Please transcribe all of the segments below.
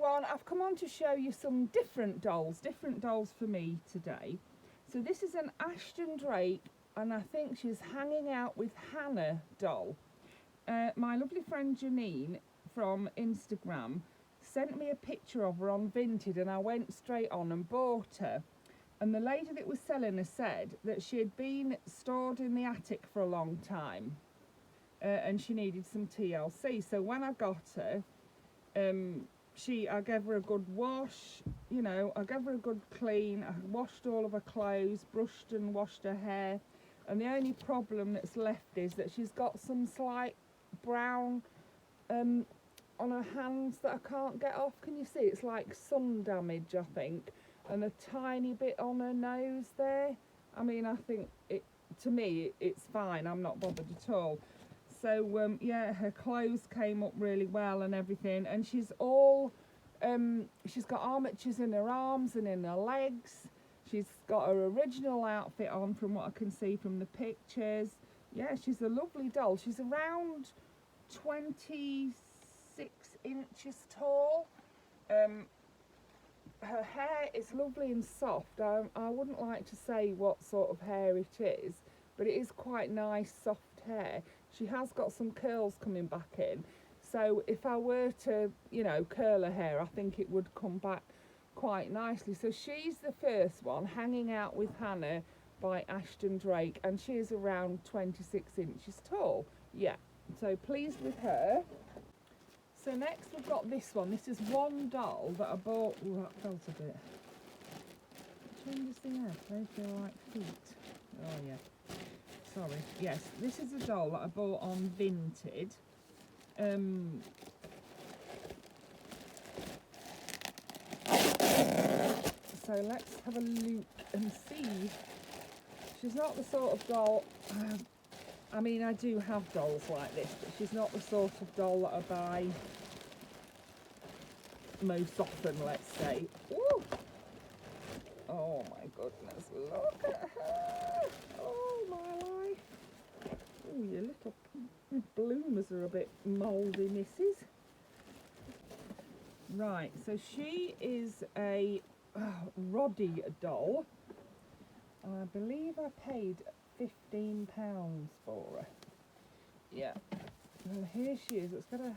everyone, I've come on to show you some different dolls for me today. So this is an Ashton Drake, and I think she's hanging out with Hannah doll. My lovely friend Janine from Instagram sent me a picture of her on Vinted, and I went straight on and bought her. And the lady that was selling her said that she had been stored in the attic for a long time, and she needed some TLC. So when I got her, I gave her a good wash, I gave her a good clean. I washed all of her clothes, brushed and washed her hair, and the only problem that's left is that she's got some slight brown on her hands that I can't get off. Can you see? It's like sun damage, I think, and a tiny bit on her nose there. I mean, I think to me it's fine, I'm not bothered at all. So yeah, her clothes came up really well and everything, and she's got armatures in her arms and in her legs. She's got her original outfit on from what I can see from the pictures. Yeah, she's a lovely doll. She's around 26 inches tall. Her hair is lovely and soft. I wouldn't like to say what sort of hair it is, but it is quite nice soft hair. She has got some curls coming back in, so if I were to, curl her hair, I think it would come back quite nicely. So she's the first one, Hanging Out with Hannah by Ashton Drake, and she is around 26 inches tall. Yeah, so pleased with her. So next we've got this one. This is one doll that I bought. Ooh, that felt a bit. Which one does they have? They feel like feet. Oh yeah. Sorry. Yes, this is a doll that I bought on Vinted. So let's have a look and see. She's not the sort of doll. I mean, I do have dolls like this, but she's not the sort of doll that I buy most often, let's say. Ooh. Oh my goodness, look at her. Oh my life. Oh, your little bloomers are a bit mouldy, missus. Right, so she is a Roddy doll. I believe I paid £15 for her. Yeah. And here she is. Let's get her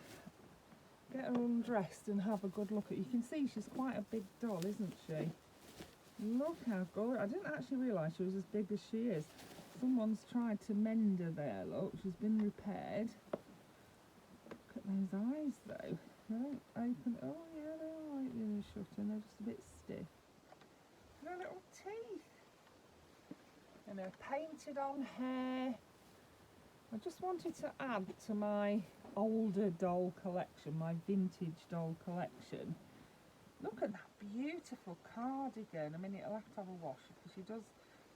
undressed and have a good look at. You can see she's quite a big doll, isn't she? Look how gorgeous. I didn't actually realise she was as big as she is. Someone's tried to mend her there, look. She's been repaired. Look at those eyes though. They don't open. Oh yeah, they are opening and shutting. They're just a bit stiff. Her little teeth. And her painted on hair. I just wanted to add to my older doll collection, my vintage doll collection. Look at that beautiful cardigan. I mean, it'll have to have a wash because she does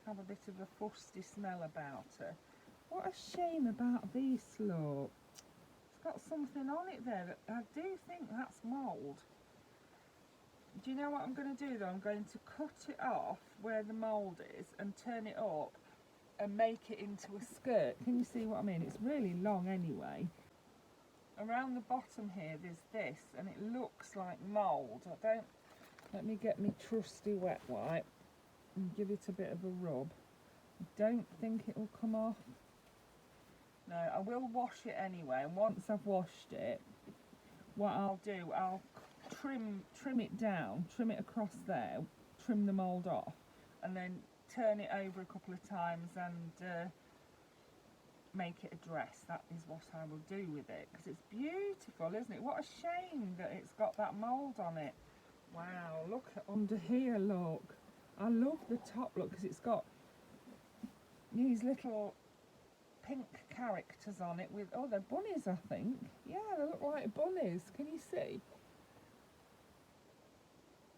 have a bit of a fusty smell about her. What a shame about this, look. It's got something on it there. I do think that's mould. Do you know what I'm going to do though? I'm going to cut it off where the mould is and turn it up and make it into a skirt. Can you see what I mean? It's really long anyway. Around the bottom here there's this, and it looks like mould. Let me get my trusty wet wipe and give it a bit of a rub. I don't think it will come off. No, I will wash it anyway, and once I've washed it, what I'll do, I'll trim it down, trim it across there, trim the mould off, and then turn it over a couple of times and make it a dress. That is what I will do with it, because it's beautiful, isn't it? What a shame that it's got that mould on it. Wow, look at under here, look. I love the top look because it's got these little pink characters on it with, oh, they're bunnies, I think. Yeah, they look like bunnies. Can you see?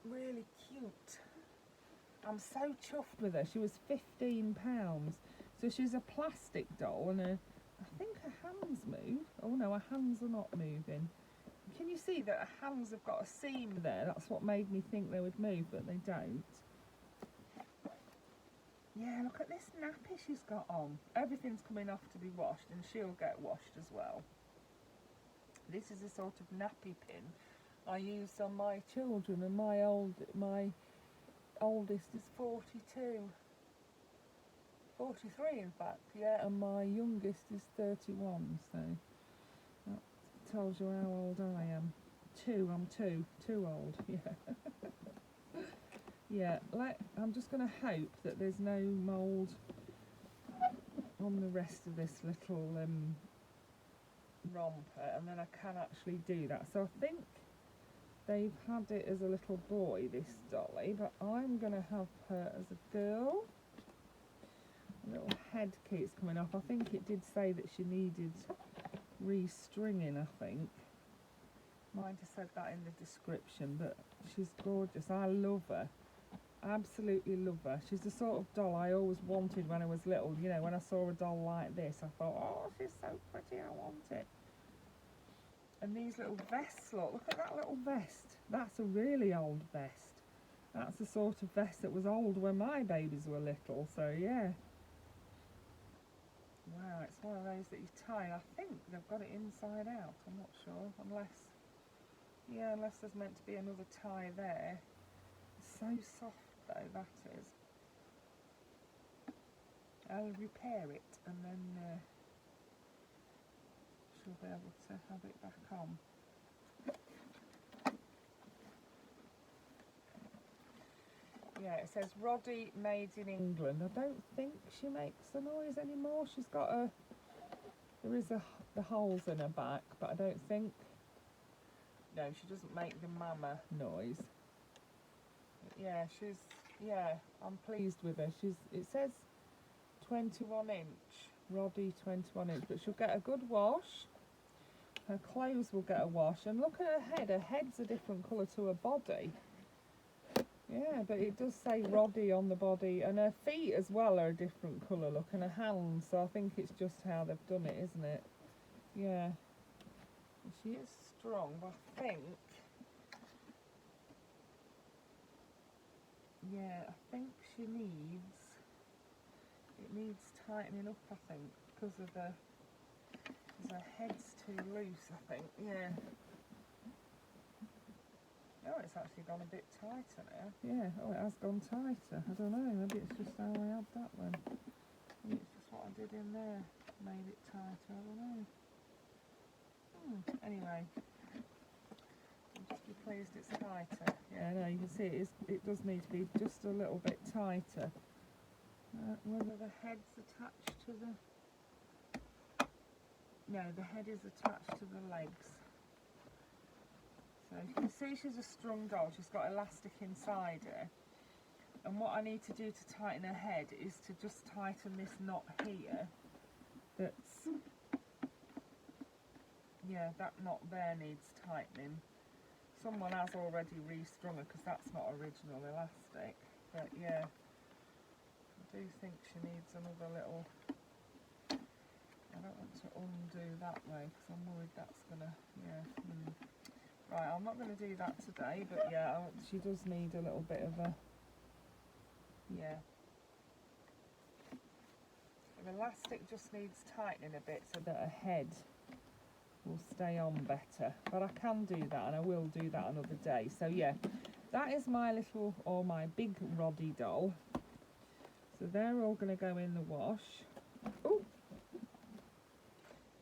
Really cute. I'm so chuffed with her. She was £15. So she's a plastic doll, and I think her hands move. Oh no, her hands are not moving. Can you see that her hands have got a seam there? That's what made me think they would move, but they don't. Yeah, look at this nappy she's got on. Everything's coming off to be washed, and she'll get washed as well. This is a sort of nappy pin, I used on my children, and my oldest is 42. 43 in fact, yeah, and my youngest is 31, so that tells you how old I am. I'm too old, yeah. Yeah, I'm just going to hope that there's no mould on the rest of this little romper, and then I can actually do that. So I think they've had it as a little boy, this dolly, but I'm going to have her as a girl. A little head keeps coming off. I think it did say that she needed restringing, I think. Might have said that in the description, but she's gorgeous. I love her. Absolutely love her. She's the sort of doll I always wanted when I was little. You know, when I saw a doll like this, I thought, oh, she's so pretty, I want it. And these little vests, look at that little vest. That's a really old vest. That's the sort of vest that was old when my babies were little, so yeah. Wow, it's one of those that you tie. I think they've got it inside out, I'm not sure, unless there's meant to be another tie there. It's so soft though, that is. I'll repair it and then she'll be able to have it back on. Yeah, it says Roddy made in England. I don't think she makes the noise anymore. She's got the holes in her back, but I don't think, no, she doesn't make the mama noise. Yeah, I'm pleased with her. It says 21 inch, Roddy 21 inch, but she'll get a good wash. Her clothes will get a wash, and look at her head. Her head's a different colour to her body. Yeah, but it does say Roddy on the body, and her feet as well are a different colour, look, and her hands, so I think it's just how they've done it, isn't it? Yeah. She is strong, but I think, yeah, I think it needs tightening up, I think, because her head's too loose, I think, yeah. Oh, it's actually gone a bit tighter now. Yeah, oh, it has gone tighter. I don't know, maybe it's just how I had that one. Maybe it's just what I did in there made it tighter, I don't know. Anyway, I'll just be pleased it's tighter. Yeah, no, you can see it does need to be just a little bit tighter. Whether the head's attached to the... No, the head is attached to the legs. So you can see she's a strong doll. She's got elastic inside her, and what I need to do to tighten her head is to just tighten this knot here. That knot there needs tightening. Someone has already restrung her because that's not original elastic, but yeah, I do think she needs another little... I don't want to undo that way because I'm worried that's gonna, Right, I'm not going to do that today, but yeah, she does need a little bit of a, the elastic just needs tightening a bit so that her head will stay on better. But I can do that, and I will do that another day. So yeah, that is my little, or my big Roddy doll. So they're all going to go in the wash. Ooh!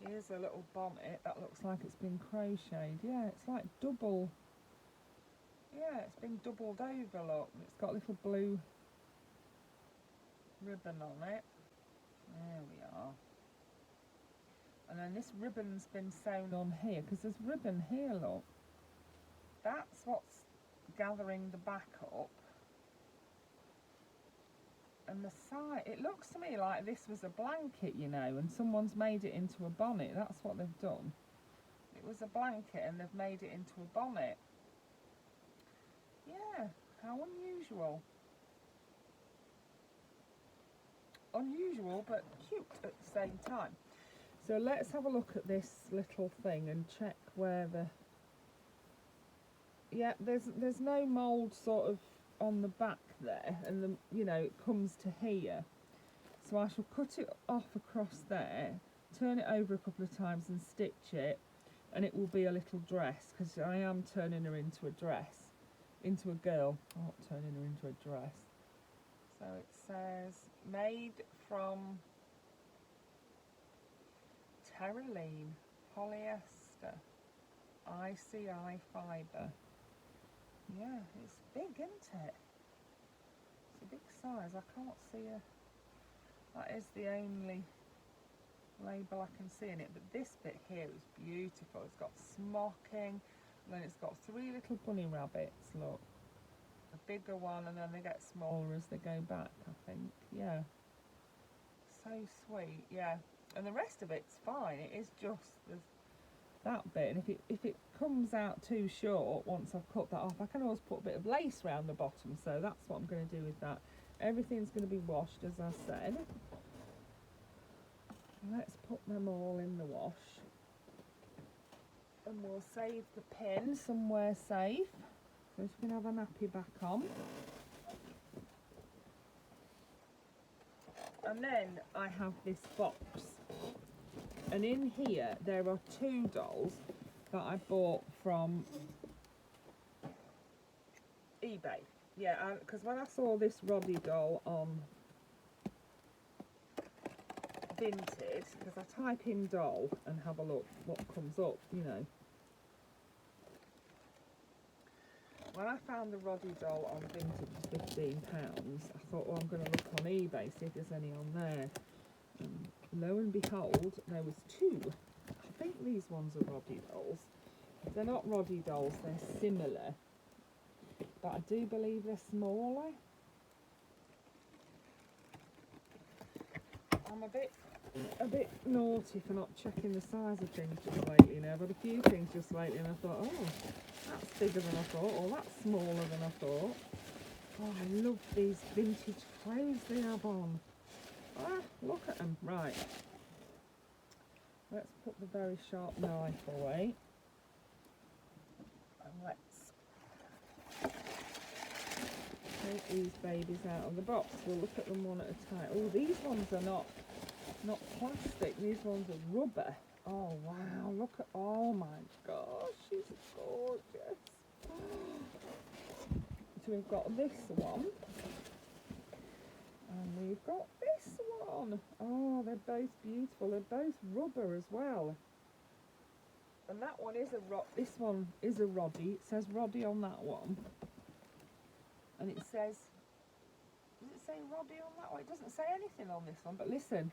Here's a little bonnet that looks like it's been crocheted. Yeah, it's like double. Yeah, it's been doubled over, look. It's got a little blue ribbon on it. There we are. And then this ribbon's been sewn on here, because there's ribbon here, look. That's what's gathering the back up. And the side, it looks to me like this was a blanket, you know, and someone's made it into a bonnet. That's what they've done. It was a blanket and they've made it into a bonnet. Yeah, how unusual. Unusual, but cute at the same time. So let's have a look at this little thing and check where the... Yeah, there's no mould sort of on the back there, and it comes to here. So I shall cut it off across there, turn it over a couple of times and stitch it, and it will be a little dress, because I am turning her into a dress, into a girl. I'm not turning her into a dress. So it says made from terylene, polyester, ICI fibre. Yeah, it's big, isn't it? It's a big size. I can't see a... That is the only label I can see in it, but this bit here is beautiful. It's got smocking, and then it's got 3 little bunny rabbits, look. A bigger one, and then they get smaller as they go back, I think. Yeah. So sweet, yeah. And the rest of it's fine. It is just that bit, and if it comes out too short once I've cut that off, I can always put a bit of lace around the bottom, so that's what I'm going to do with that. Everything's going to be washed, as I said. Let's put them all in the wash, and we'll save the pin somewhere safe, so she can have a nappy back on. And then I have this box, and in here there are 2 dolls that I bought from eBay. Yeah, because when I saw this Roddy doll on Vinted, because I type in doll and have a look what comes up, you know. When I found the Roddy doll on Vinted for £15, I thought, well, I'm going to look on eBay, see if there's any on there. Lo and behold, there was 2. I think these ones are Roddy dolls. They're not Roddy dolls, they're similar, but I do believe they're smaller. I'm a bit naughty for not checking the size of things just lately, you know. I've had a few things just lately and I thought, oh, that's bigger than I thought, or that's smaller than I thought. Oh, I love these vintage clothes they have on. Ah, look at them. Right. Let's put the very sharp knife away. And let's take these babies out of the box. We'll look at them one at a time. Oh, these ones are not plastic. These ones are rubber. Oh, wow. Look at... Oh, my gosh. She's gorgeous. So we've got this one. And we've got this one. Oh, they're both beautiful. They're both rubber as well. And that one is this one is a Roddy. It says Roddy on that one. And it says... Does it say Roddy on that one? It doesn't say anything on this one, but listen.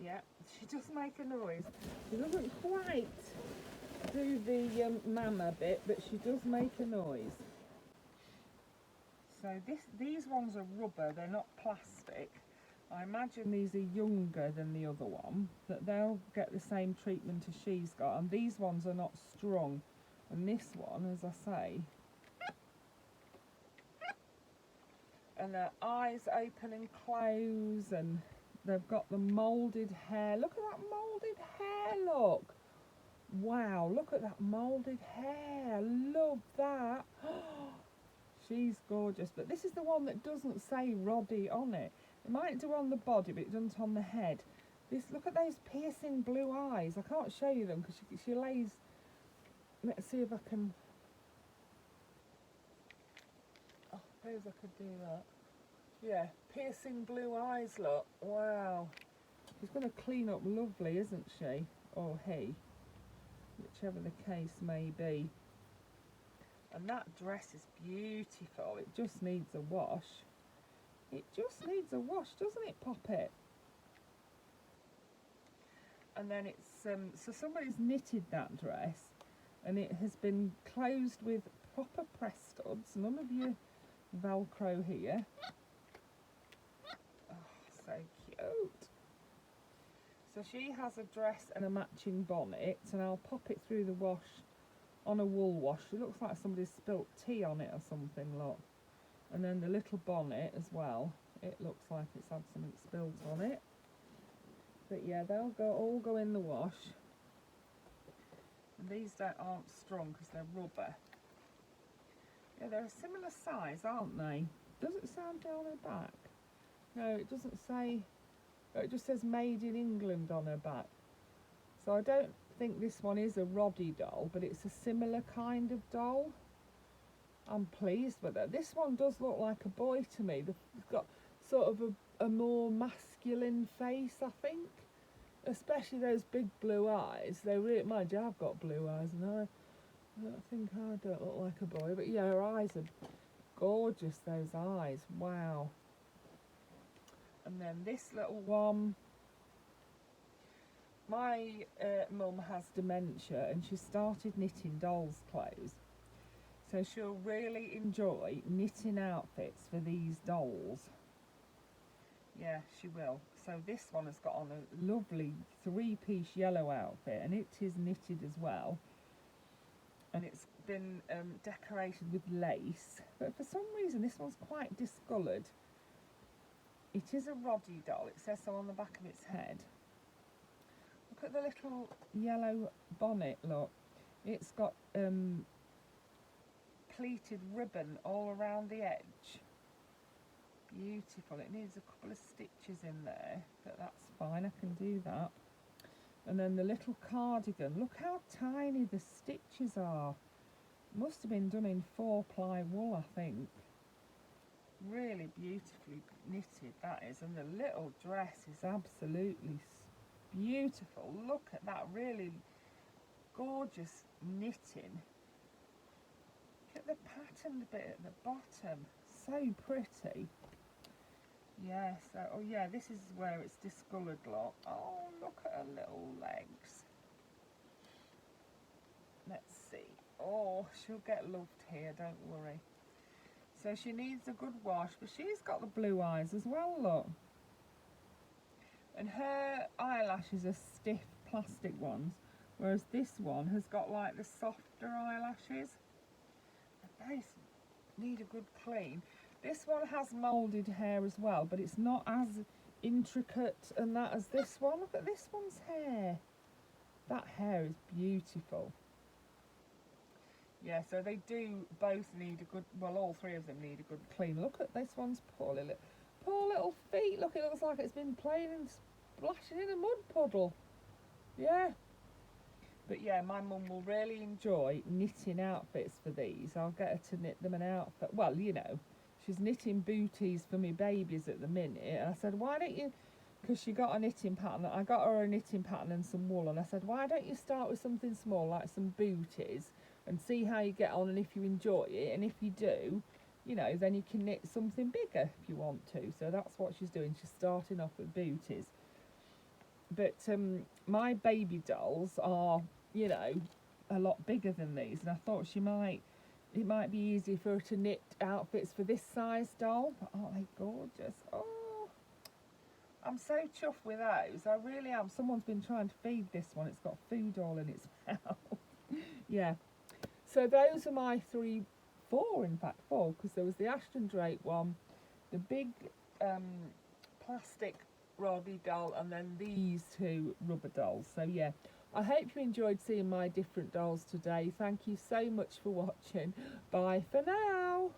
Yeah, she does make a noise. She doesn't quite do the mama bit, but she does make a noise. So these ones are rubber, they're not plastic. I imagine these are younger than the other one, that they'll get the same treatment as she's got. And these ones are not strong. And this one, as I say, and their eyes open and close, and they've got the moulded hair. Look at that moulded hair, look. Wow, look at that moulded hair. Love that. She's gorgeous. But this is the one that doesn't say Roddy on it. It might do on the body, but it doesn't on the head. Look at those piercing blue eyes. I can't show you them because she lays... Let's see if I can... Oh, I suppose I could do that. Yeah, piercing blue eyes, look. Wow. She's going to clean up lovely, isn't she? Or he. Whichever the case may be. And that dress is beautiful. It just needs a wash. It just needs a wash, doesn't it, Poppet? And then it's... so somebody's knitted that dress. And it has been closed with proper press studs. None of your Velcro here. So cute. So she has a dress and a matching bonnet, and I'll pop it through the wash on a wool wash. It looks like somebody's spilt tea on it or something, look. And then the little bonnet as well, it looks like it's had something spilt on it. But yeah, they'll all go in the wash. And these aren't strong because they're rubber. Yeah, they're a similar size, aren't they? Does it sound down her back? No, it doesn't say It just says Made in England on her back. So I don't think this one is a Roddy doll, but it's a similar kind of doll. I'm pleased with it. This one does look like a boy to me. They've got sort of a more masculine face, I think. Especially those big blue eyes. They really, mind you, I've got blue eyes, and I don't think I don't look like a boy. But yeah, her eyes are gorgeous, those eyes. Wow. And then this little one. My mum has dementia, and she started knitting dolls' clothes. So she'll really enjoy knitting outfits for these dolls. Yeah, she will. So this one has got on a lovely 3-piece yellow outfit, and it is knitted as well. And it's been decorated with lace. But for some reason, this one's quite discoloured. It is a Roddy doll. It says so on the back of its head. Look at the little yellow bonnet, look. It's got pleated ribbon all around the edge. Beautiful. It needs a couple of stitches in there, but that's fine, I can do that. And then the little cardigan, look how tiny the stitches are. Must have been done in 4-ply wool, I think. Really beautifully knitted, that is. And the little dress is absolutely beautiful. Look at that really gorgeous knitting. Look at the patterned bit at the bottom. So pretty. Yes, oh yeah, this is where it's discoloured, look. Oh, look at her little legs. Let's see. Oh, she'll get loved here, don't worry. So she needs a good wash, but she's got the blue eyes as well, look. And her eyelashes are stiff plastic ones, whereas this one has got like the softer eyelashes. They need a good clean. This one has moulded hair as well, but it's not as intricate and that as this one. Look at this one's hair. That hair is beautiful. Yeah, so they do both need a good, well, all three of them need a good clean. Look at this one's poor little feet. Look, it looks like it's been playing and splashing in a mud puddle. Yeah. But yeah, my mum will really enjoy knitting outfits for these. I'll get her to knit them an outfit. Well, you know, she's knitting booties for me babies at the minute. And I said, why don't you, because she got a knitting pattern. I got her a knitting pattern and some wool. And I said, why don't you start with something small, like some booties, and see how you get on and if you enjoy it. And if you do, you know, then you can knit something bigger if you want to. So that's what she's doing. She's starting off with booties. But my baby dolls are, you know, a lot bigger than these, and I thought it might be easy for her to knit outfits for this size doll. But aren't they gorgeous? Oh, I'm so chuffed with those. I really am. Someone's been trying to feed this one. It's got food all in its mouth. Yeah. So those are my four, because there was the Ashton Drake one, the big plastic Roddy doll, and then these two rubber dolls. So yeah, I hope you enjoyed seeing my different dolls today. Thank you so much for watching. Bye for now.